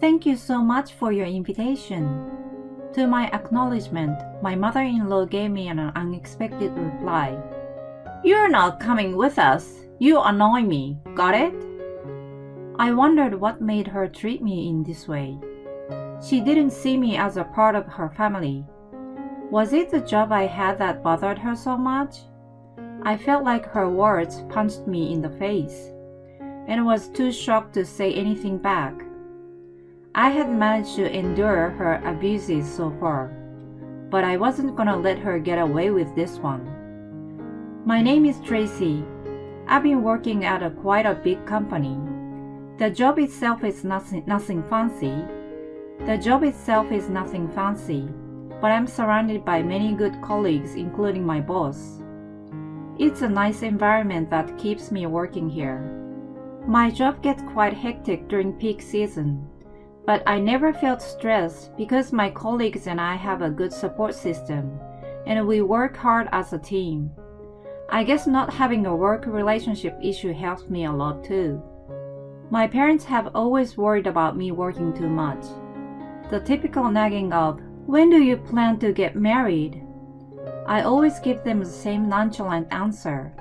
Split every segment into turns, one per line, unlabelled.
Thank you so much for your invitation. To my acknowledgement, my mother-in-law gave me an unexpected reply. You're not coming with us. You annoy me. Got it? I wondered what made her treat me in this way. She didn't see me as a part of her family. Was it the job I had that bothered her so much? I felt like her words punched me in the face, and was too shocked to say anything back. I had managed to endure her abuses so far, but I wasn't gonna let her get away with this one. My name is Tracy. I've been working at quite a big company. The job itself is nothing fancy. But I'm surrounded by many good colleagues, including my boss. It's a nice environment that keeps me working here. My job gets quite hectic during peak season, but I never felt stressed because my colleagues and I have a good support system, and we work hard as a team. I guess not having a work relationship issue helps me a lot too. My parents have always worried about me working too much. The typical nagging of, "When do you plan to get married?" I always give them the same nonchalant answer.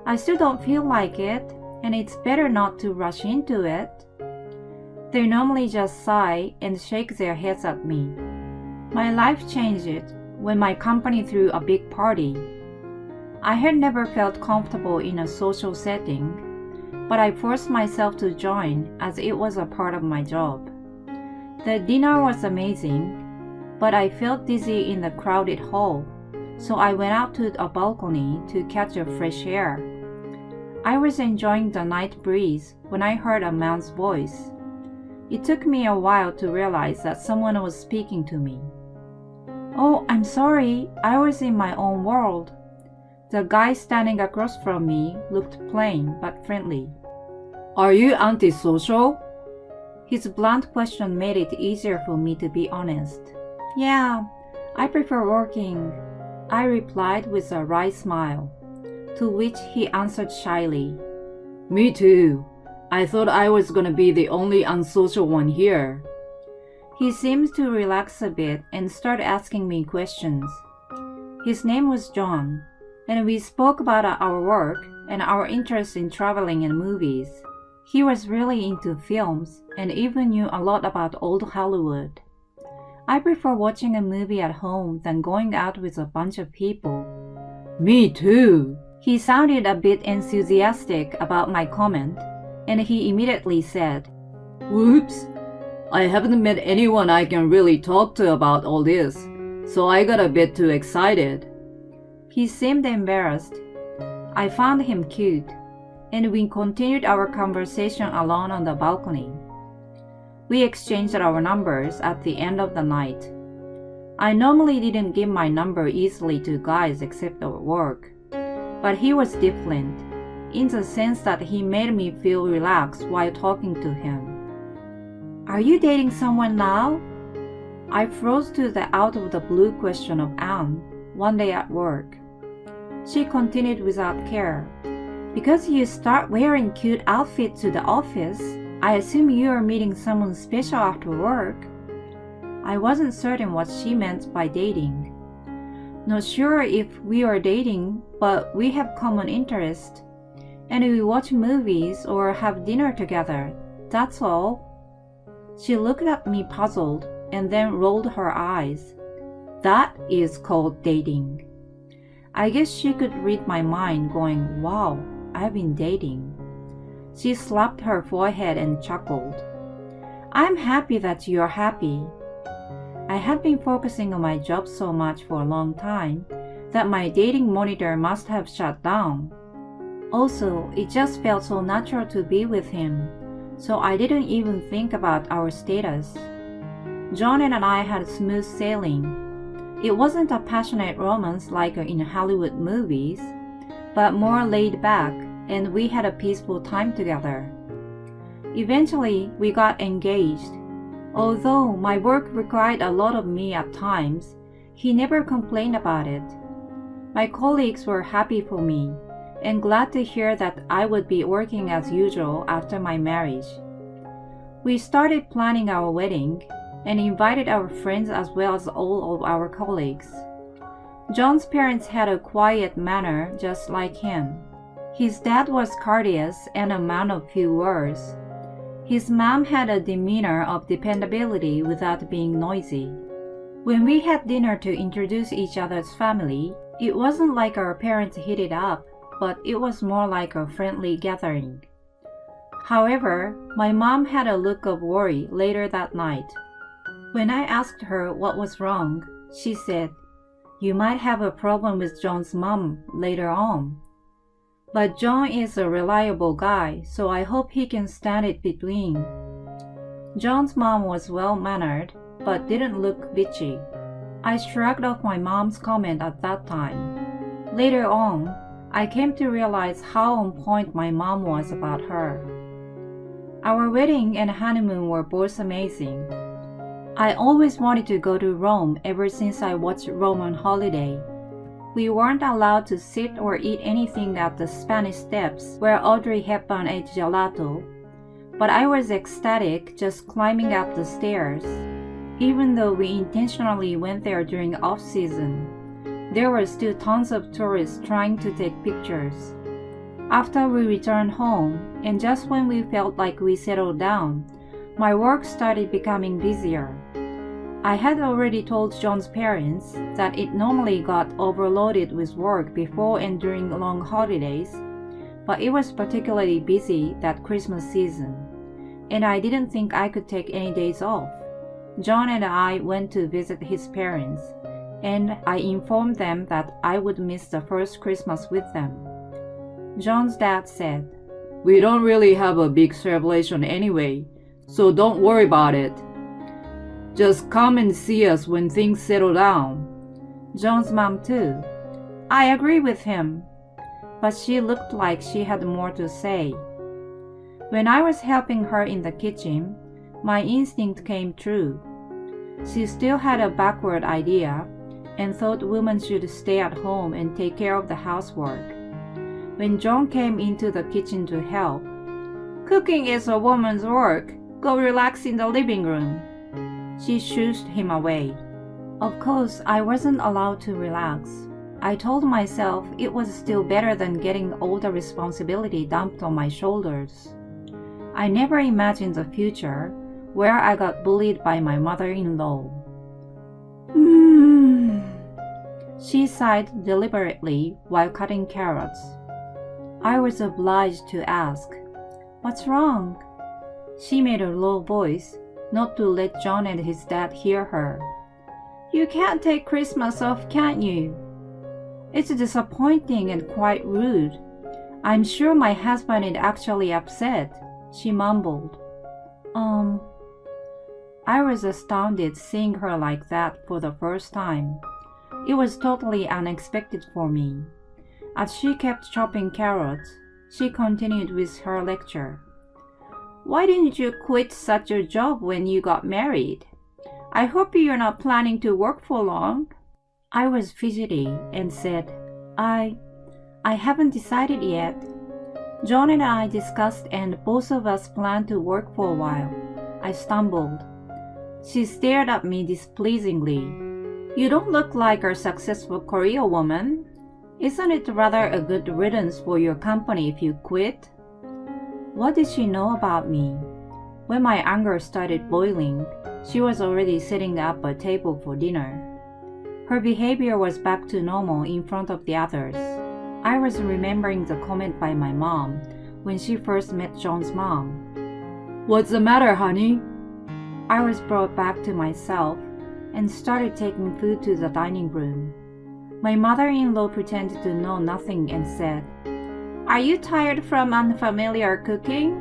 I still don't feel like it, and it's better not to rush into it. They normally just sigh and shake their heads at me. My life changed when my company threw a big party. I had never felt comfortable in a social setting, but I forced myself to join as it was a part of my job. The dinner was amazing, but I felt dizzy in the crowded hall, so I went out to a balcony to catch a fresh air. I was enjoying the night breeze when I heard a man's voice. It took me a while to realize that someone was speaking to me. "Oh, I'm sorry, I was in my own world." The guy standing across from me looked plain but friendly. "Are you antisocial?" His blunt question made it easier for me to be honest. "Yeah, I prefer working," I replied with a wry smile, to which he answered shyly, "Me too. I thought I was gonna be the only unsocial one here." He seemed to relax a bit and start asking me questions. His name was John, and we spoke about our work and our interest in traveling and movies. He was really into films and even knew a lot about old Hollywood. I prefer watching a movie at home than going out with a bunch of people. "Me too." He sounded a bit enthusiastic about my comment, and he immediately said, "Whoops, I haven't met anyone I can really talk to about all this, so I got a bit too excited." He seemed embarrassed. I found him cute, and we continued our conversation alone on the balcony. We exchanged our numbers at the end of the night. I normally didn't give my number easily to guys except at work, but he was different, in the sense that he made me feel relaxed while talking to him. "Are you dating someone now?" I froze to the out-of-the-blue question of Anne one day at work. She continued without care. "Because you start wearing cute outfits to the office, I assume you are meeting someone special after work." I wasn't certain what she meant by dating. Not sure if we are dating, but we have common interest, and we watch movies or have dinner together. That's all. She looked at me puzzled and then rolled her eyes. That is called dating. I guess she could read my mind, going, "Wow, I've been dating." She slapped her forehead and chuckled. "I'm happy that you're happy." I had been focusing on my job so much for a long time that my dating monitor must have shut down. Also, it just felt so natural to be with him, so I didn't even think about our status. John and I had smooth sailing. It wasn't a passionate romance like in Hollywood movies, but more laid back, and we had a peaceful time together. Eventually, we got engaged. Although my work required a lot of me at times, he never complained about it. My colleagues were happy for me, and glad to hear that I would be working as usual after my marriage. We started planning our wedding and invited our friends as well as all of our colleagues. John's parents had a quiet manner just like him. His dad was courteous and a man of few words. His mom had a demeanor of dependability without being noisy. When we had dinner to introduce each other's family, it wasn't like our parents hit it up, but it was more like a friendly gathering. However, my mom had a look of worry later that night. When I asked her what was wrong, she said, "You might have a problem with John's mom later on. But John is a reliable guy, so I hope he can stand it between." John's mom was well-mannered, but didn't look bitchy. I shrugged off my mom's comment at that time. Later on, I came to realize how on point my mom was about her. Our wedding and honeymoon were both amazing. I always wanted to go to Rome ever since I watched Rome on Holiday. We weren't allowed to sit or eat anything at the Spanish Steps where Audrey Hepburn ate gelato, but I was ecstatic just climbing up the stairs. Even though we intentionally went there during off-season, there were still tons of tourists trying to take pictures. After we returned home, and just when we felt like we settled down, my work started becoming busier. I had already told John's parents that it normally got overloaded with work before and during long holidays, but it was particularly busy that Christmas season, and I didn't think I could take any days off. John and I went to visit his parents, and I informed them that I would miss the first Christmas with them. John's dad said, "We don't really have a big celebration anyway, so don't worry about it. Just come and see us when things settle down." John's mom too. I agree with him, but she looked like she had more to say. When I was helping her in the kitchen, my instinct came true. She still had a backward idea and thought women should stay at home and take care of the housework. When John came into the kitchen to help, "Cooking is a woman's work. Go relax in the living room." She shushed him away. Of course, I wasn't allowed to relax. I told myself it was still better than getting all the responsibility dumped on my shoulders. I never imagined the future where I got bullied by my mother-in-law. She sighed deliberately while cutting carrots. I was obliged to ask, "What's wrong?" She made a low voice, not to let John and his dad hear her. "You can't take Christmas off, can't you?" "It's disappointing and quite rude. I'm sure my husband is actually upset," she mumbled. I was astounded seeing her like that for the first time. It was totally unexpected for me. As she kept chopping carrots, she continued with her lecture. "Why didn't you quit such a job when you got married? I hope you're not planning to work for long." I was fidgety and said, I haven't decided yet. John and I discussed and both of us planned to work for a while." I stumbled. She stared at me displeasingly. "You don't look like a successful career woman. Isn't it rather a good riddance for your company if you quit?" What did she know about me? When my anger started boiling, she was already setting up a table for dinner. Her behavior was back to normal in front of the others. I was remembering the comment by my mom when she first met John's mom. "What's the matter, honey?" I was brought back to myself and started taking food to the dining room. My mother-in-law pretended to know nothing and said, "Are you tired from unfamiliar cooking?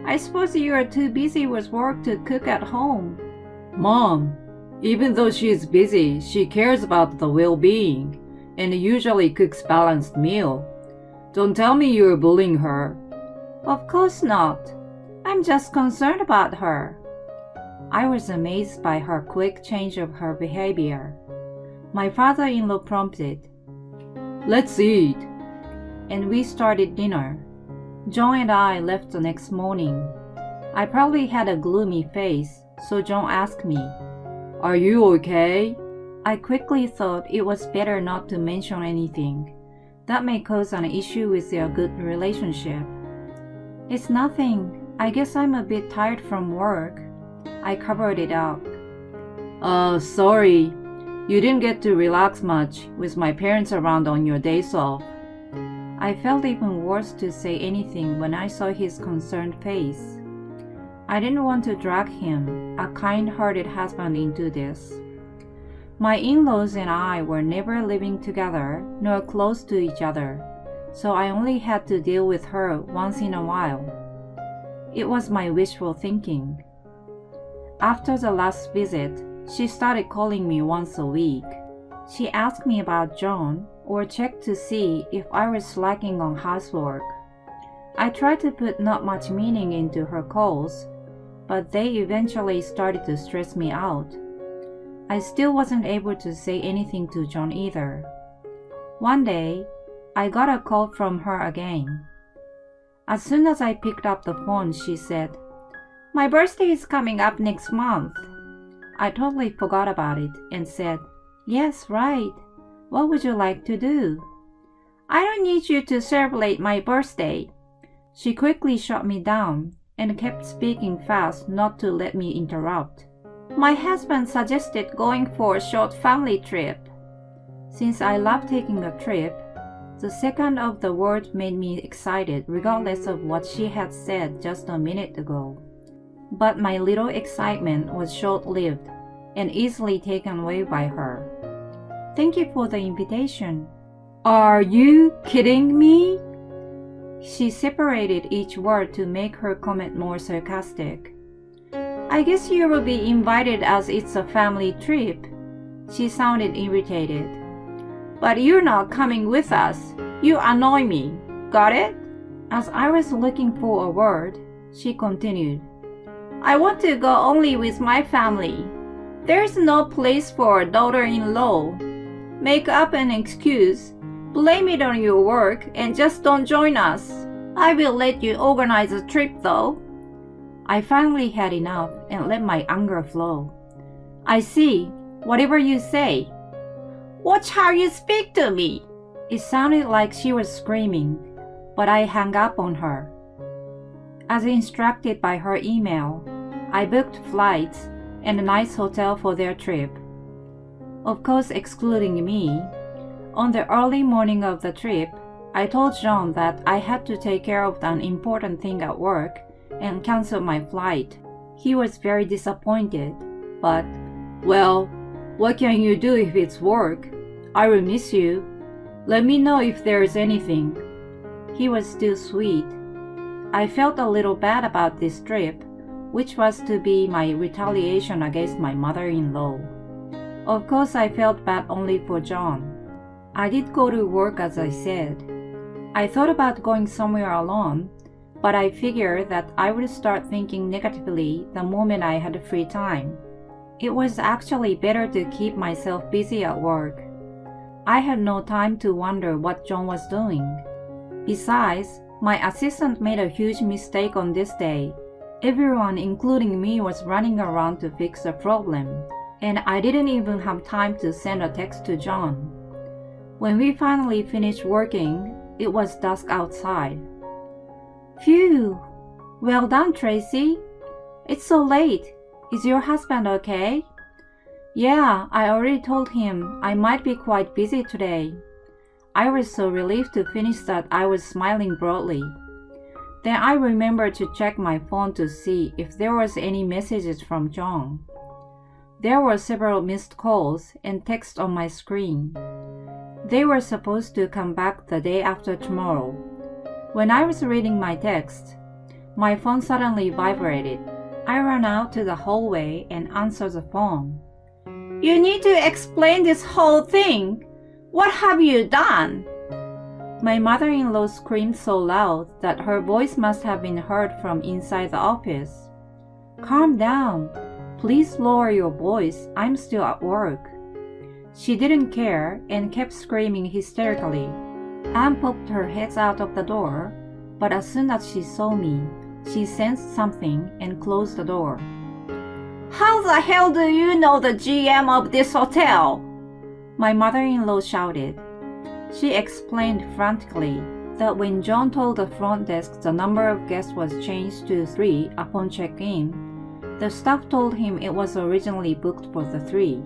I suppose you are too busy with work to cook at home." "Mom, even though she is busy, she cares about the well-being and usually cooks balanced meal. Don't tell me you're bullying her." "Of course not. I'm just concerned about her." I was amazed by her quick change of her behavior. My father-in-law prompted, "Let's eat." And we started dinner. John and I left the next morning. I probably had a gloomy face, so John asked me, "Are you okay?" I quickly thought it was better not to mention anything. That may cause an issue with their good relationship. "It's nothing. I guess I'm a bit tired from work." I covered it up. Sorry. You didn't get to relax much with my parents around on your days off." I felt even worse to say anything when I saw his concerned face. I didn't want to drag him, a kind-hearted husband, into this. My in-laws and I were never living together nor close to each other, so I only had to deal with her once in a while. It was my wishful thinking. After the last visit, she started calling me once a week. She asked me about John or checked to see if I was slacking on housework. I tried to put not much meaning into her calls, but they eventually started to stress me out. I still wasn't able to say anything to John either. One day, I got a call from her again. As soon as I picked up the phone, she said, "My birthday is coming up next month." I totally forgot about it and said, "Yes, right. What would you like to do?" "I don't need you to celebrate my birthday." She quickly shut me down and kept speaking fast not to let me interrupt. "My husband suggested going for a short family trip." Since I love taking a trip, the second of the word made me excited regardless of what she had said just a minute ago. But my little excitement was short-lived and easily taken away by her. "Thank you for the invitation." "Are you kidding me?" She separated each word to make her comment more sarcastic. "I guess you will be invited as it's a family trip." She sounded irritated. "But you're not coming with us. You annoy me. Got it?" As I was looking for a word, she continued, "I want to go only with my family. There's no place for a daughter-in-law. Make up an excuse, blame it on your work, and just don't join us. I will let you organize a trip though." I finally had enough and let my anger flow. "I see. Whatever you say." "Watch how you speak to me." It sounded like she was screaming, but I hung up on her. As instructed by her email, I booked flights and a nice hotel for their trip. Of course, excluding me. On the early morning of the trip, I told John that I had to take care of an important thing at work and cancel my flight. He was very disappointed, but, "Well, what can you do if it's work? I will miss you. Let me know if there's anything." He was still sweet. I felt a little bad about this trip, which was to be my retaliation against my mother-in-law. Of course, I felt bad only for John. I did go to work as I said. I thought about going somewhere alone, but I figured that I would start thinking negatively the moment I had free time. It was actually better to keep myself busy at work. I had no time to wonder what John was doing. Besides, my assistant made a huge mistake on this day. Everyone, including me, was running around to fix the problem, and I didn't even have time to send a text to John. When we finally finished working, it was dusk outside. "Phew! Well done, Tracy. It's so late. Is your husband okay?" "Yeah, I already told him I might be quite busy today." I was so relieved to finish that I was smiling broadly. Then I remembered to check my phone to see if there was any messages from John. There were several missed calls and texts on my screen. They were supposed to come back the day after tomorrow. When I was reading my text, my phone suddenly vibrated. I ran out to the hallway and answered the phone. "You need to explain this whole thing. What have you done?" My mother-in-law screamed so loud that her voice must have been heard from inside the office. "Calm down. Please lower your voice. I'm still at work." She didn't care and kept screaming hysterically. Anne poked her head out of the door, but as soon as she saw me, She sensed something and closed the door. "How the hell do you know the GM of this hotel?" my mother-in-law shouted. She explained frantically that when John told the front desk the number of guests was changed to 3 upon check-in, the staff told him it was originally booked for the 3.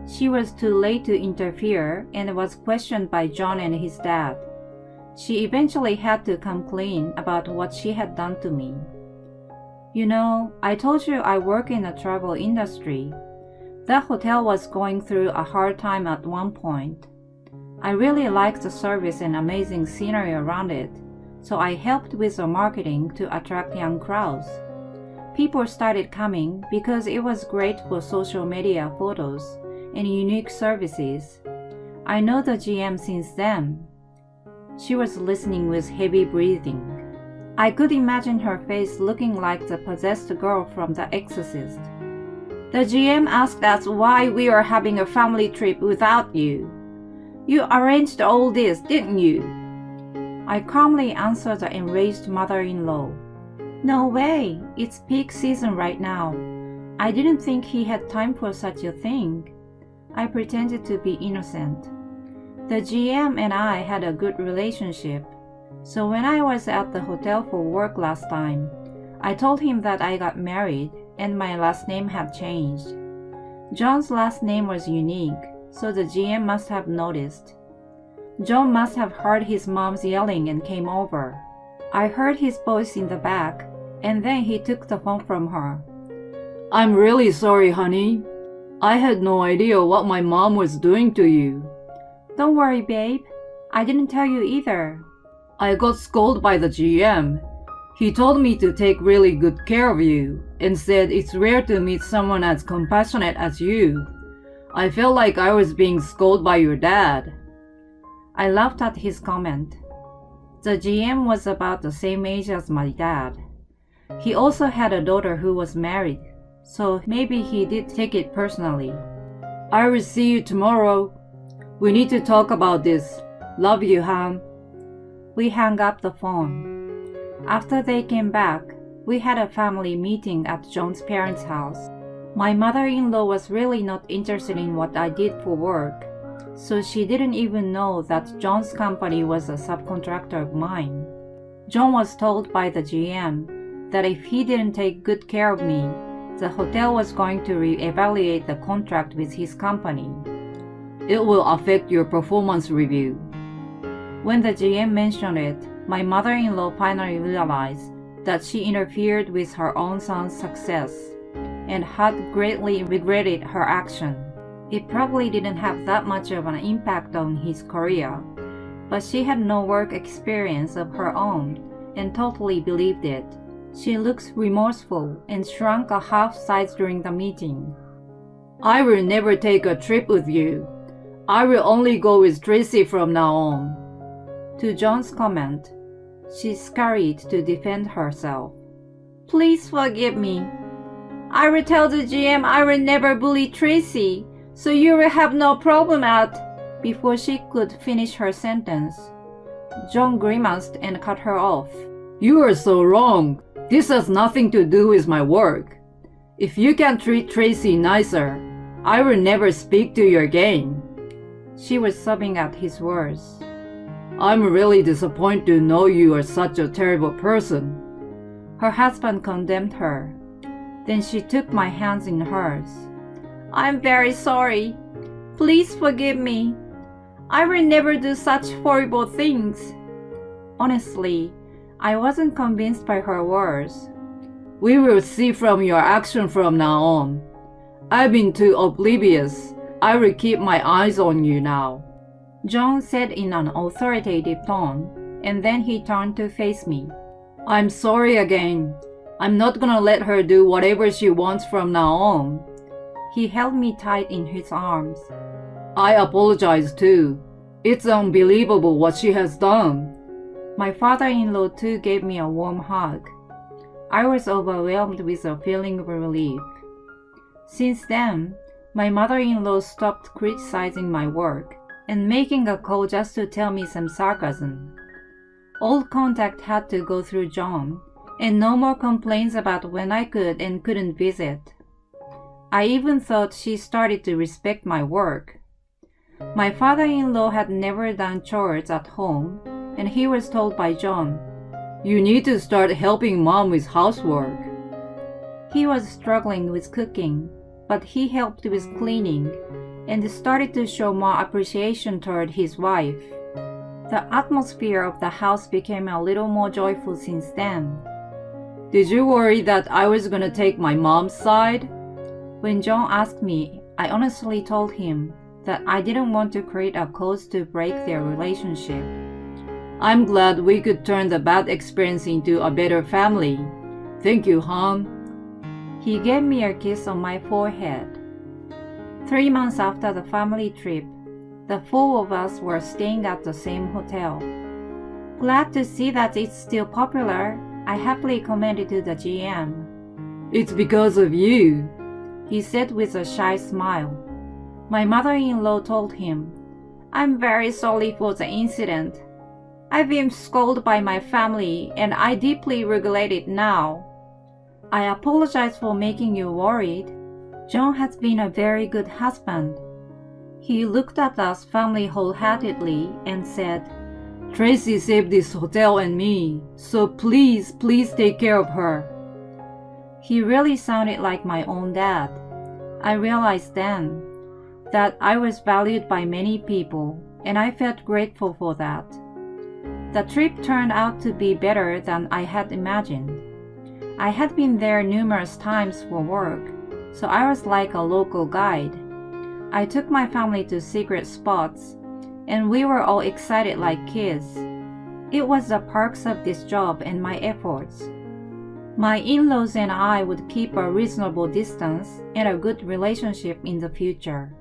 She was too late to interfere and was questioned by John and his dad. She eventually had to come clean about what she had done to me. "You know, I told you I work in the travel industry. That hotel was going through a hard time at one point. I really liked the service and amazing scenery around it, so I helped with the marketing to attract young crowds. People started coming because it was great for social media photos and unique services. I know the GM since then." She was listening with heavy breathing. I could imagine her face looking like the possessed girl from The Exorcist. "The GM asked us why we were having a family trip without you. You arranged all this, didn't you?" I calmly answered the enraged mother-in-law. "No way, it's peak season right now. I didn't think he had time for such a thing." I pretended to be innocent. The GM and I had a good relationship, so when I was at the hotel for work last time, I told him that I got married and my last name had changed. John's last name was unique, so the GM must have noticed. John must have heard his mom's yelling and came over. I heard his voice in the back, and then he took the phone from her. "I'm really sorry, honey. I had no idea what my mom was doing to you." "Don't worry, babe. I didn't tell you either." "I got scolded by the GM. He told me to take really good care of you and said it's rare to meet someone as compassionate as you. I felt like I was being scolded by your dad." I laughed at his comment. The GM was about the same age as my dad. He also had a daughter who was married, so maybe he did take it personally. "I will see you tomorrow. We need to talk about this. Love you, hon." We hung up the phone. After they came back, we had a family meeting at John's parents' house. My mother-in-law was really not interested in what I did for work, so she didn't even know that John's company was a subcontractor of mine. John was told by the GM that if he didn't take good care of me, the hotel was going to re-evaluate the contract with his company. "It will affect your performance review." When the GM mentioned it, my mother-in-law finally realized that she interfered with her own son's success and had greatly regretted her action. It probably didn't have that much of an impact on his career, but she had no work experience of her own and totally believed it. She looked remorseful and shrunk a half size during the meeting. "I will never take a trip with you. I will only go with Tracy from now on." To John's comment, she scurried to defend herself. "Please forgive me. I will tell the GM I will never bully Tracy, so you will have no problem at..." Before she could finish her sentence, John grimaced and cut her off. "You are so wrong. This has nothing to do with my work. If you can treat Tracy nicer, I will never speak to you again." She was sobbing at his words. "I'm really disappointed to know you are such a terrible person." Her husband condemned her. Then she took my hands in hers. "I'm very sorry. Please forgive me. I will never do such horrible things." Honestly, I wasn't convinced by her words. "We will see from your action from now on. I've been too oblivious. I will keep my eyes on you now," John said in an authoritative tone, and then he turned to face me. "I'm sorry again. I'm not gonna let her do whatever she wants from now on." He held me tight in his arms. "I apologize too. It's unbelievable what she has done." My father-in-law too gave me a warm hug. I was overwhelmed with a feeling of relief. Since then, my mother-in-law stopped criticizing my work and making a call just to tell me some sarcasm. All contact had to go through John, and no more complaints about when I could and couldn't visit. I even thought she started to respect my work. My father-in-law had never done chores at home, and he was told by John, "You need to start helping mom with housework." He was struggling with cooking, but he helped with cleaning and started to show more appreciation toward his wife. The atmosphere of the house became a little more joyful since then. "Did you worry that I was gonna take my mom's side?" When John asked me, I honestly told him that I didn't want to create a cause to break their relationship. "I'm glad we could turn the bad experience into a better family. Thank you, hon." He gave me a kiss on my forehead. 3 months after the family trip, the 4 of us were staying at the same hotel. "Glad to see that it's still popular," I happily commented to the GM. "It's because of you," he said with a shy smile. My mother-in-law told him, "I'm very sorry for the incident. I've been scolded by my family and I deeply regret it now. I apologize for making you worried. John has been a very good husband." He looked at us family wholeheartedly and said, "Tracy saved this hotel and me, so please take care of her." He really sounded like my own dad. I realized then that I was valued by many people, and I felt grateful for that. The trip turned out to be better than I had imagined. I had been there numerous times for work, so I was like a local guide. I took my family to secret spots, and we were all excited like kids. It was the perks of this job and my efforts. My in-laws and I would keep a reasonable distance and a good relationship in the future.